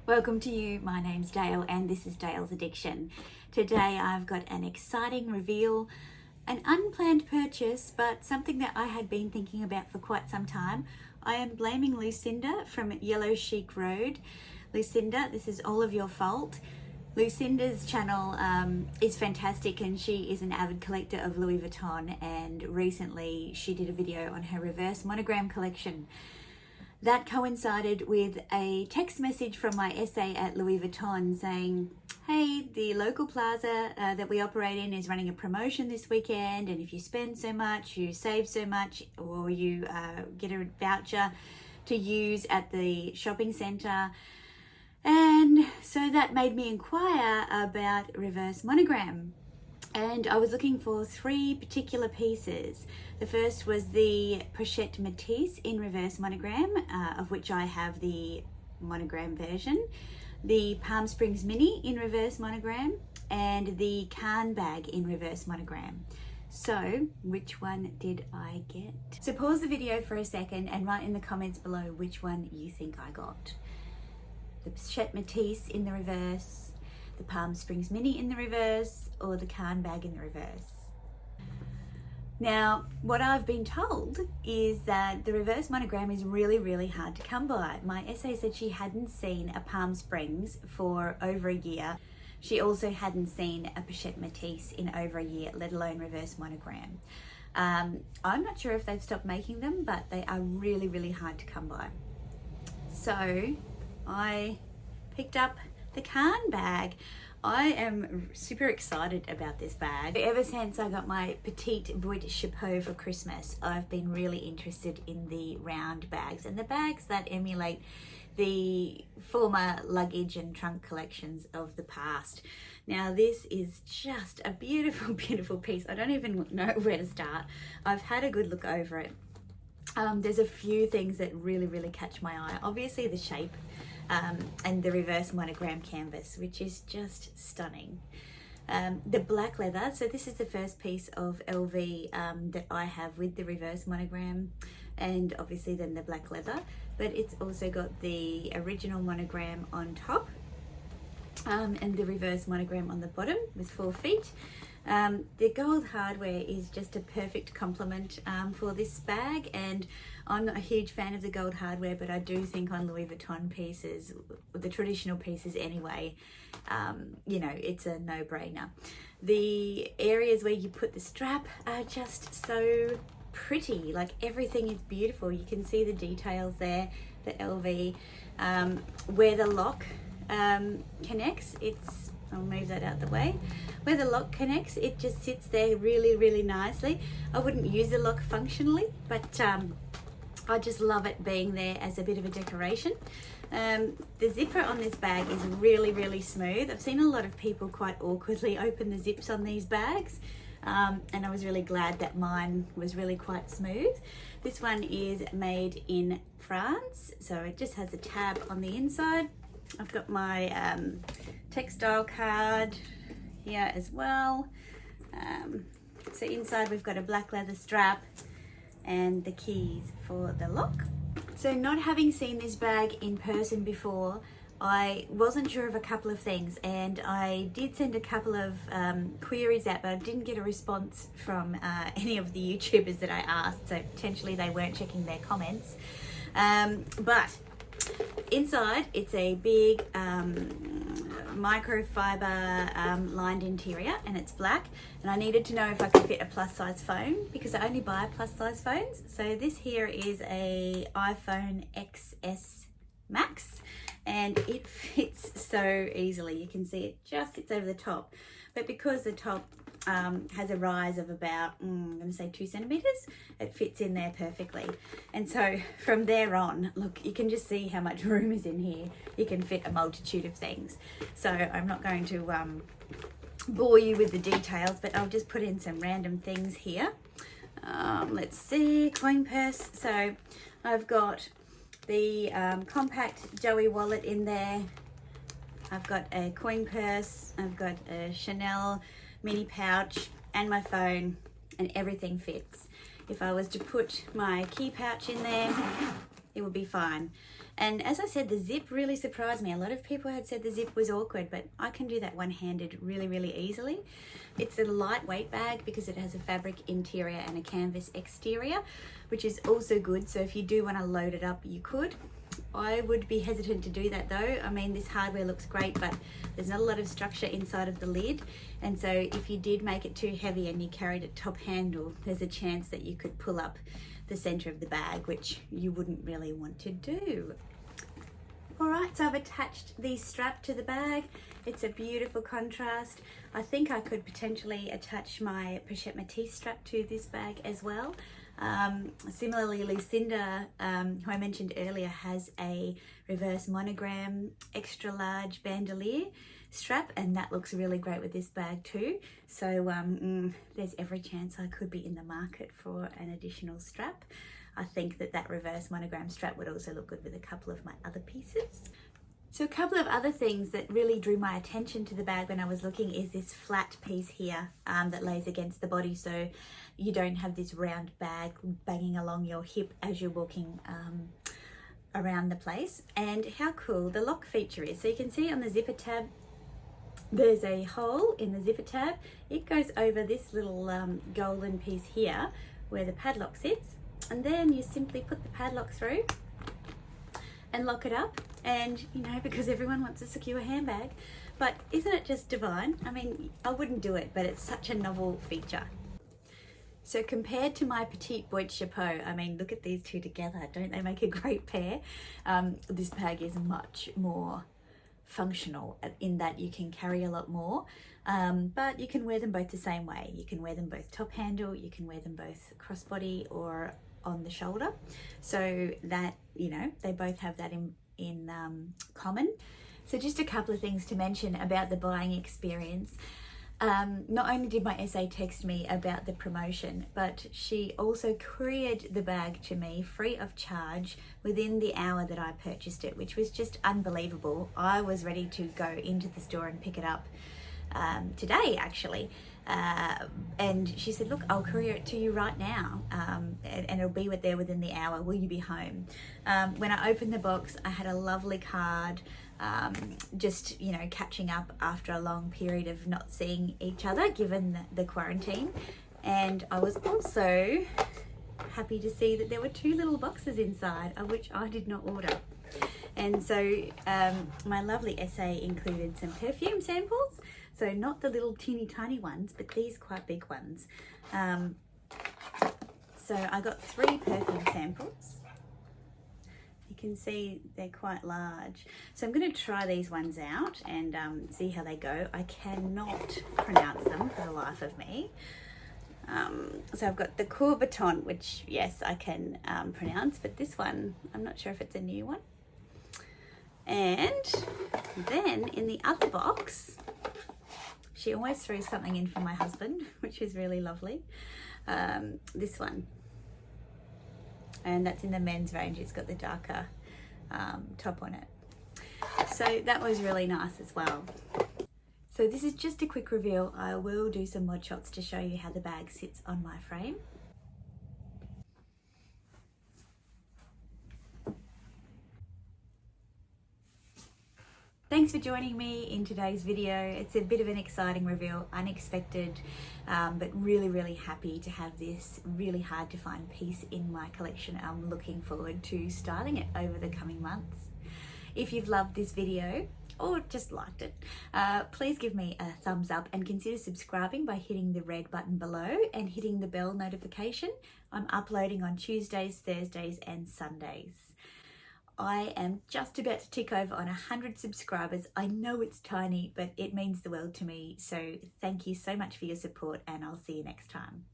Welcome to you. My name's Dale and this is Dale's Addiction. Today I've got an exciting reveal, an unplanned purchase, but something that I had been thinking about for quite some time. I am blaming Lucinda from Yellow Chic Road. Lucinda, this is all of your fault. Lucinda's channel is fantastic and she is an avid collector of Louis Vuitton, and recently she did a video on her reverse monogram collection. That coincided with a text message from my essay at Louis Vuitton saying, hey, the local plaza that we operate in is running a promotion this weekend, and if you spend so much, you save so much, or you get a voucher to use at the shopping centre. And so that made me inquire about reverse monogram. And I was looking for three particular pieces. The first was the Pochette Metis in reverse monogram, of which I have the monogram version, the Palm Springs Mini in reverse monogram, and the Cannes bag in reverse monogram. So which one did I get? So pause the video for a second and write in the comments below which one you think I got. The Pochette Metis in the reverse, the Palm Springs Mini in the reverse, or the Cannes bag in the reverse. Now, what I've been told is that the reverse monogram is really hard to come by. My essay said she hadn't seen a Palm Springs for over a year. She also hadn't seen a Pochette Metis in over a year, let alone reverse monogram. I'm not sure if they've stopped making them, but they are really hard to come by. So I picked up the Cannes bag. I am super excited about this bag. Ever since I got my petite Vuitton chapeau for Christmas, I've been really interested in the round bags and the bags that emulate the former luggage and trunk collections of the past. Now this is just a beautiful piece. I don't even know where to start. I've had a good look over it. There's a few things that really catch my eye. Obviously the shape, and the reverse monogram canvas, which is just stunning. The black leather, so this is the first piece of LV that I have with the reverse monogram, and obviously then the black leather, but it's also got the original monogram on top, and the reverse monogram on the bottom with 4 feet. The gold hardware is just a perfect complement for this bag, and I'm not a huge fan of the gold hardware, but I do think on Louis Vuitton pieces, the traditional pieces anyway, you know, it's a no-brainer. The areas where you put the strap are just so pretty, like everything is beautiful. You can see the details there, the LV, where the lock connects, I'll move that out the way. Where the lock connects, it just sits there really nicely. I wouldn't use the lock functionally, but I just love it being there as a bit of a decoration. The zipper on this bag is really smooth. I've seen a lot of people quite awkwardly open the zips on these bags, and I was really glad that mine was really quite smooth. This one is made in France, so it just has a tab on the inside. I've got my textile card here as well. So inside we've got a black leather strap and the keys for the lock. So not having seen this bag in person before, I wasn't sure of a couple of things, and I did send a couple of queries out, but I didn't get a response from any of the YouTubers that I asked, so potentially they weren't checking their comments. But inside, it's a big microfiber lined interior, and it's black, and I needed to know if I could fit a plus size phone because I only buy plus size phones. So this here is a iPhone XS Max, and it fits so easily. You can see it just sits over the top, but because the top has a rise of about, I'm going to say 2 centimeters, it fits in there perfectly. And so from there on, look, you can just see how much room is in here. You can fit a multitude of things. So I'm not going to bore you with the details, but I'll just put in some random things here. Let's see, coin purse. So I've got the compact Joey wallet in there. I've got a coin purse. I've got a Chanel mini pouch and my phone, and everything fits. If I was to put my key pouch in there, it would be fine. And as I said, the zip really surprised me. A lot of people had said the zip was awkward, but I can do that one-handed really, really easily. It's a lightweight bag because it has a fabric interior and a canvas exterior, which is also good. So if you do want to load it up, you could. I would be hesitant to do that though. I mean, this hardware looks great, but there's not a lot of structure inside of the lid. And so if you did make it too heavy and you carried it top handle, there's a chance that you could pull up the center of the bag, which you wouldn't really want to do. All right, so I've attached the strap to the bag. It's a beautiful contrast. I think I could potentially attach my Pochette Metis strap to this bag as well. Similarly, Lucinda, who I mentioned earlier, has a reverse monogram extra large bandolier strap, and that looks really great with this bag too. So there's every chance I could be in the market for an additional strap. I think that reverse monogram strap would also look good with a couple of my other pieces. So a couple of other things that really drew my attention to the bag when I was looking is this flat piece here that lays against the body, so you don't have this round bag banging along your hip as you're walking around the place. And how cool the lock feature is. So you can see on the zipper tab, there's a hole in the zipper tab. It goes over this little golden piece here where the padlock sits, and then you simply put the padlock through and lock it up. And you know, because everyone wants a secure handbag, but isn't it just divine? I mean, I wouldn't do it, but it's such a novel feature. So compared to my petite boîte chapeau, I mean, look at these two together. Don't they make a great pair? This bag is much more functional in that you can carry a lot more, but you can wear them both the same way. You can wear them both top handle, you can wear them both crossbody or on the shoulder, so that, you know, they both have that in common. So just a couple of things to mention about the buying experience. Not only did my SA text me about the promotion, but she also couriered the bag to me free of charge within the hour that I purchased it, which was just unbelievable. I was ready to go into the store and pick it up today actually, and she said, look, I'll courier it to you right now, and it'll be there within the hour. Will you be home? When I opened the box, I had a lovely card, just, you know, catching up after a long period of not seeing each other given the quarantine. And I was also happy to see that there were 2 little boxes inside, of which I did not order. And so my lovely essay included some perfume samples, so not the little teeny tiny ones, but these quite big ones. So I got 3 perfume samples. You can see they're quite large. So I'm going to try these ones out and see how they go. I cannot pronounce them for the life of me. So I've got the Vuitton, which yes, I can pronounce, but this one, I'm not sure if it's a new one. And then in the other box, she always throws something in for my husband, which is really lovely. This one, and that's in the men's range. It's got the darker top on it. So that was really nice as well. So this is just a quick reveal. I will do some mod shots to show you how the bag sits on my frame. Thanks for joining me in today's video. It's a bit of an exciting reveal, unexpected, but really, really happy to have this really hard to find piece in my collection. I'm looking forward to styling it over the coming months. If you've loved this video or just liked it, please give me a thumbs up and consider subscribing by hitting the red button below and hitting the bell notification. I'm uploading on Tuesdays, Thursdays and Sundays. I am just about to tick over on 100 subscribers. I know it's tiny, but it means the world to me. So thank you so much for your support, and I'll see you next time.